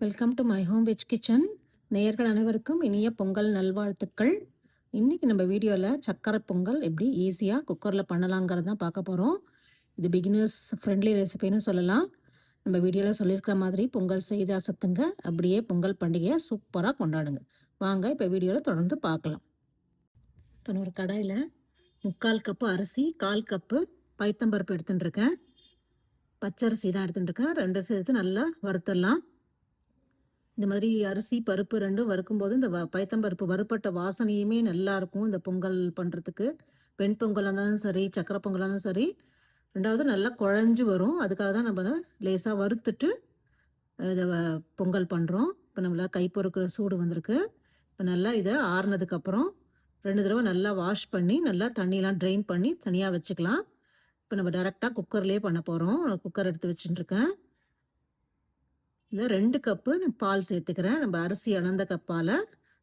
Welcome to my home veg kitchen. நேயர்கள் அனைவருக்கும் இனிய பொங்கல் நல்வாழ்த்துக்கள். இன்றைக்கி நம்ம வீடியோவில் சக்கரை பொங்கல் எப்படி ஈஸியாக குக்கரில் பண்ணலாங்கிறது தான் பார்க்க போகிறோம். இது பிகினர்ஸ் ஃப்ரெண்ட்லி ரெசிபின்னு சொல்லலாம். நம்ம வீடியோவில் சொல்லியிருக்கிற மாதிரி பொங்கல் செய்து அசத்துங்க, அப்படியே பொங்கல் பண்டிகையை சூப்பராக கொண்டாடுங்க. வாங்க இப்போ வீடியோவில் தொடர்ந்து பார்க்கலாம். இப்போ ஒரு கடாயில் 3/4 கப்பு அரிசி, 1/4 கப்பு பைத்தம்பருப்பு எடுத்துட்டுருக்கேன். பச்சரிசி தான் எடுத்துட்டுருக்கேன். 2 சேர்த்து நல்லா வறுத்துடலாம். இந்த மாதிரி அரிசி பருப்பு ரெண்டும் வறுக்கும்போது இந்த பைத்தம்பருப்பு வறுப்பட்ட வாசனையுமே நல்லாயிருக்கும் இந்த பொங்கல் பண்ணுறதுக்கு. வெண் பொங்கலாக இருந்தாலும் சரி, சக்கரை பொங்கலாக இருந்தாலும் சரி. 2வது நல்லா குழஞ்சி வரும். அதுக்காக தான் நம்ம லேசாக வறுத்துட்டு இதை பொங்கல் பண்ணுறோம். இப்போ நம்மள கை பொறுக்கிற சூடு வந்திருக்கு. இப்போ நல்லா இதை ஆறுனதுக்கப்புறம் 2 தடவை நல்லா வாஷ் பண்ணி நல்லா தண்ணியெலாம் ட்ரெயின் பண்ணி தனியாக வச்சுக்கலாம். இப்போ நம்ம டேரெக்டாக குக்கர்லேயே பண்ண போகிறோம். குக்கர் எடுத்து வச்சுட்டுருக்கேன். இதில் 2 கப்பு பால் சேர்த்துக்கிறேன். நம்ம அரிசி அளந்த கப்பால்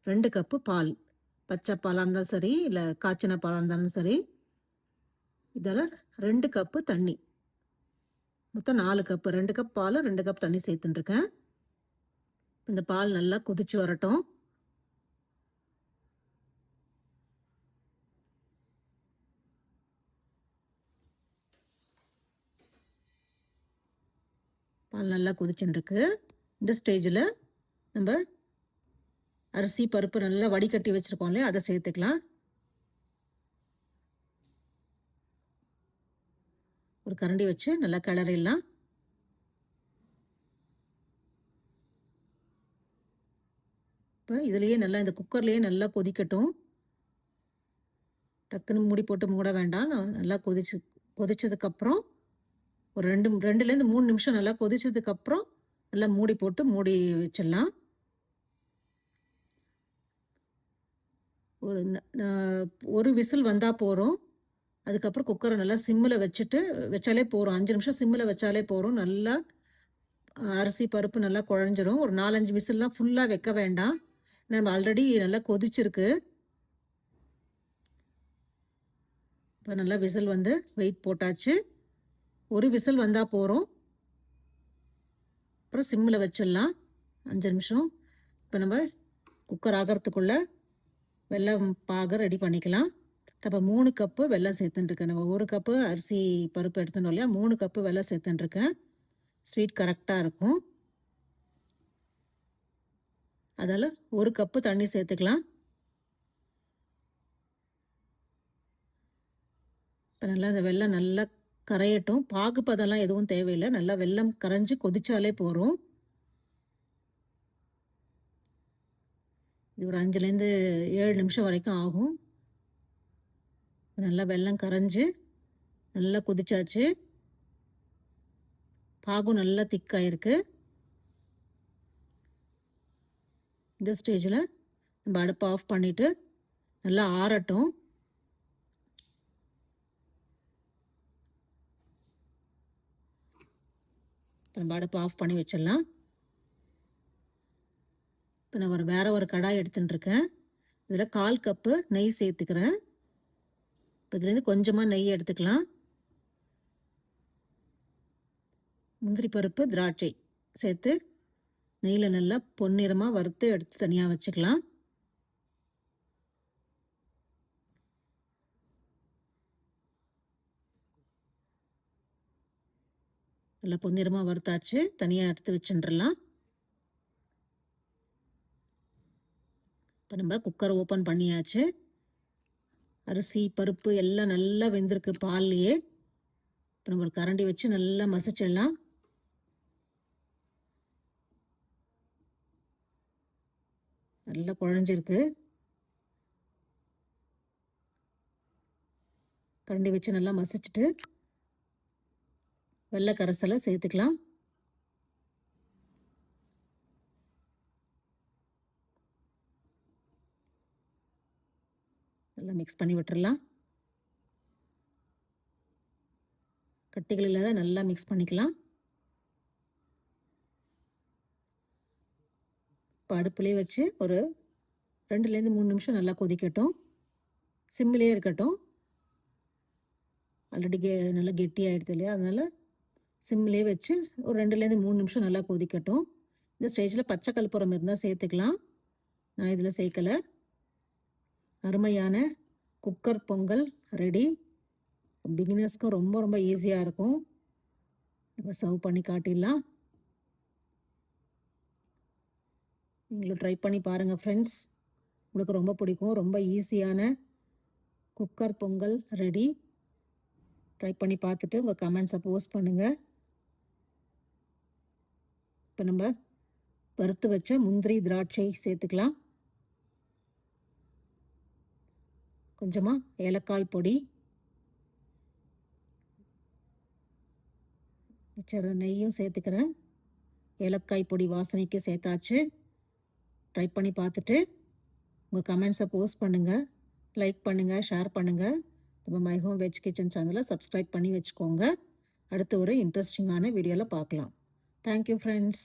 2 கப்பு பால். பச்சை பாலாக இருந்தாலும் சரி, இல்லை காய்ச்சின பாலாக இருந்தாலும் சரி. இதில் 2 கப்பு தண்ணி. மொத்தம் 4 கப்பு. 2 கப் பால், 2 கப் தண்ணி சேர்த்துட்டுருக்கேன். இந்த பால் நல்லா கொதிச்சு வரட்டும். பால் நல்லா கொதிச்சுருக்கு. இந்த ஸ்டேஜில் நம்ம அரிசி பருப்பு நல்லா வடிகட்டி வச்சுருக்கோம் இல்லையா, அதை சேர்த்துக்கலாம். ஒரு கரண்டி வச்சு நல்லா கிளறிடலாம். இப்போ இதுலேயே நல்லா இந்த குக்கர்லேயே நல்லா கொதிக்கட்டும். டக்குன்னு மூடி போட்டு மூட வேண்டாம். நல்லா கொதிச்சதுக்கப்புறம் ஒரு 2லேருந்து 3 நிமிஷம் நல்லா கொதிச்சதுக்கப்புறம் நல்லா மூடி போட்டு மூடி வச்சிடலாம். ஒரு விசில் வந்தால் போகிறோம். அதுக்கப்புறம் குக்கரை நல்லா சிம்மில் வச்சாலே போகிறோம். 5 நிமிஷம் சிம்மில் வச்சாலே போகிறோம். நல்லா அரிசி பருப்பு நல்லா குழஞ்சிரும். ஒரு 4-5 விசில்லாம் ஃபுல்லாக வைக்க வேண்டாம். நம்ம ஆல்ரெடி நல்லா கொதிச்சிருக்கு. இப்போ நல்லா விசில் வந்து வெயிட் போட்டாச்சு. ஒரு விசில் வந்தால் போகிறோம். அப்புறம் சிம்மில் வச்சிடலாம் 5 நிமிஷம். இப்போ நம்ம குக்கர் ஆகிறதுக்குள்ளே வெல்லம் பாக ரெடி பண்ணிக்கலாம். அப்போ 3 கப்பு வெல்லம் சேர்த்துட்டுருக்கேன். நம்ம 1 கப்பு அரிசி பருப்பு எடுத்துட்டோம் இல்லையா, 3 கப்பு வெல்லம் சேர்த்துட்டுருக்கேன். ஸ்வீட் கரெக்டாக இருக்கும். அதால் 1 கப்பு தண்ணி சேர்த்துக்கலாம். இப்போ நல்லா இந்த வெல்லம் நல்லா கரையட்டும். பாகுப்பதெல்லாம் எதுவும் தேவையில்லை. நல்லா வெல்லம் கரைஞ்சி கொதிச்சாலே போகிறோம். இது ஒரு 5லேருந்து 7 நிமிஷம் வரைக்கும் ஆகும். நல்லா வெல்லம் கரைஞ்சி நல்லா கொதிச்சாச்சு. பாகும் நல்லா திக்காயிருக்கு. இந்த ஸ்டேஜில் நம்ம அடுப்பை ஆஃப் பண்ணிவிட்டு நல்லா ஆறட்டும். நம்ம அடுப்பை ஆஃப் பண்ணி வச்சிடலாம். இப்போ நான் வேறு ஒரு கடாய் எடுத்துட்டுருக்கேன். இதில் 1/4 கப்பு நெய் சேர்த்துக்கிறேன். இப்போ இதுலேருந்து கொஞ்சமாக நெய் எடுத்துக்கலாம். முந்திரி பருப்பு, திராட்சை சேர்த்து நெய்யில் நல்லா பொன்னிறமாக வறுத்து எடுத்து தனியாக வச்சுக்கலாம். நல்லா பொன்னிறமாக வறுத்தாச்சு. தனியாக எடுத்து வச்சுட்டுலாம். இப்போ நம்ம குக்கர் ஓப்பன் பண்ணியாச்சு. அரிசி பருப்பு எல்லாம் நல்லா வெந்திருக்கு பால்லையே. இப்போ நம்ம ஒரு கரண்டி வச்சு நல்லா மசிச்சிடலாம். நல்லா குழஞ்சிருக்கு. கரண்டி வச்சு நல்லா மசிச்சுட்டு வெள்ளை கரைசலை சேர்த்துக்கலாம். நல்லா மிக்ஸ் பண்ணி விட்டுறலாம். கட்டிகள் இல்லாத நல்லா மிக்ஸ் பண்ணிக்கலாம். இப்போ அடுப்புலேயே வச்சு ஒரு 2லேருந்து 3 நிமிஷம் நல்லா கொதிக்கட்டும். சிம்மிலே இருக்கட்டும். ஆல்ரெடி நல்லா கெட்டியாகிடுது இல்லையா, அதனால் சிம்மிலே வச்சு ஒரு 2லேருந்து 3 நிமிஷம் நல்லா கொதிக்கட்டும். இந்த ஸ்டேஜில் பச்சை கற்பூரம் இருந்தால் சேர்த்துக்கலாம். நான் இதில் சேர்க்கலை. அருமையான குக்கர் பொங்கல் ரெடி. பிகினர்ஸ்க்கும் ரொம்ப ரொம்ப ஈஸியாக இருக்கும். நம்ம சர்வ் பண்ணி காட்டிடலாம். நீங்களும் ட்ரை பண்ணி பாருங்கள் ஃப்ரெண்ட்ஸ். உங்களுக்கு ரொம்ப பிடிக்கும். ரொம்ப ஈஸியான குக்கர் பொங்கல் ரெடி. ட்ரை பண்ணி பார்த்துட்டு உங்கள் கமெண்ட்ஸை போஸ்ட் பண்ணுங்கள். இப்போ நம்ம வறுத்து வச்ச முந்திரி திராட்சை சேர்த்துக்கலாம். கொஞ்சமாக ஏலக்காய் பொடி, மிச்சம் நெய்யும் சேர்த்துக்கிறேன். ஏலக்காய் பொடி வாசனைக்கு சேர்த்தாச்சு. ட்ரை பண்ணி பார்த்துட்டு உங்கள் கமெண்ட்ஸை போஸ்ட் பண்ணுங்கள், லைக் பண்ணுங்கள், ஷேர் பண்ணுங்கள். நம்ம மை ஹோம் வெஜ் கிச்சன் சேனலை சப்ஸ்கிரைப் பண்ணி வச்சுக்கோங்க. அடுத்து ஒரு இன்ட்ரெஸ்டிங்கான வீடியோவில் பார்க்கலாம். Thank you friends.